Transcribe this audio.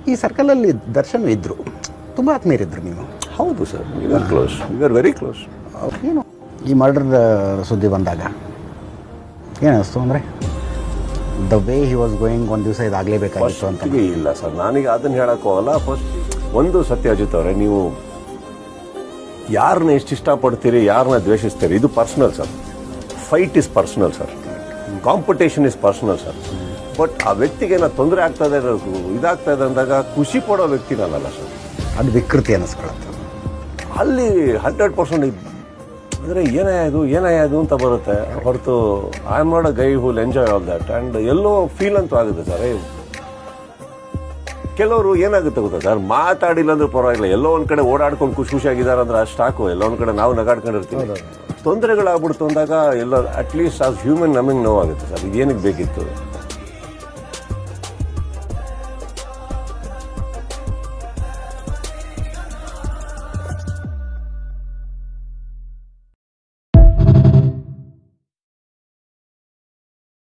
ಈ ಸರ್ಕಲಲ್ಲಿ ದರ್ಶನ್ ಇದ್ದರು, ತುಂಬ ಆತ್ಮೀಯರಿದ್ದರು ನೀವು. ಹೌದು sir, we are close, we are very close. ಏನು ಈ ಮರ್ಡರ್ ಸುದ್ದಿ ಬಂದಾಗ ಏನಿಸ್ತು ಅಂದರೆ the way he was going ಒಂದು ದಿವಸ ಇದಾಗಲೇಬೇಕಾಗಿತ್ತು ಅಂತ? ಇಲ್ಲ ಸರ್, ನಾನೀಗ ಅದನ್ನು ಹೇಳೋಕ್ಕೋಗಲ್ಲ. ಫಸ್ಟ್ ಒಂದು ಸತ್ಯ ಅಜಿತ್ ಅವರೇ, ನೀವು ಯಾರನ್ನ ಎಷ್ಟು ಇಷ್ಟಪಡ್ತೀರಿ, ಯಾರನ್ನ ದ್ವೇಷಿಸ್ತೀರಿ, ಇದು personal sir. Fight is personal sir, competition is personal sir. But ಆ ವ್ಯಕ್ತಿಗೆ ಏನೋ ತೊಂದರೆ ಆಗ್ತದೆ, ಇದಾಗ್ತಾ ಇದೆ ಅಂದಾಗ ಖುಷಿ ಪಡೋ ವ್ಯಕ್ತಿನಲ್ಲ ಸರ್, ಅದು ವಿಕೃತಿ ಅನ್ನಿಸ್ಕೊಳತ್ತೆ. ಅಲ್ಲಿ 100% ಅಂದರೆ ಏನಾಯದು ಅಂತ ಬರುತ್ತೆ ಹೊರತು I am not a Guy whole enjoy all that. And yellow feel ಅಂತೂ ಆಗುತ್ತೆ ಸರ್. ಕೆಲವರು ಏನಾಗುತ್ತೆ ಗೊತ್ತಾ ಸರ್, ಮಾತಾಡಿಲ್ಲ ಅಂದ್ರೆ ಪರವಾಗಿಲ್ಲ, ಎಲ್ಲೋ ಒಂದು ಕಡೆ ಓಡಾಡ್ಕೊಂಡು ಖುಷಿಯಾಗಿದ್ದಾರೆ ಅಂದ್ರೆ ಅಷ್ಟು ಸಾಕು. ಎಲ್ಲೋ ಒಂದು ಕಡೆ ನಾವು ನಗಾಡ್ಕೊಂಡಿರ್ತೀವಿ. ತೊಂದರೆಗಳಾಗ್ಬಿಡ್ತು ಅಂದಾಗ ಎಲ್ಲ ಅಟ್ಲೀಸ್ಟ್ ಆಸ್ ಹ್ಯೂಮನ್ ನಮಗೆ ನೋವಾಗುತ್ತೆ ಸರ್. ಇದೇನಕ್ಕೆ ಬೇಕಿತ್ತು?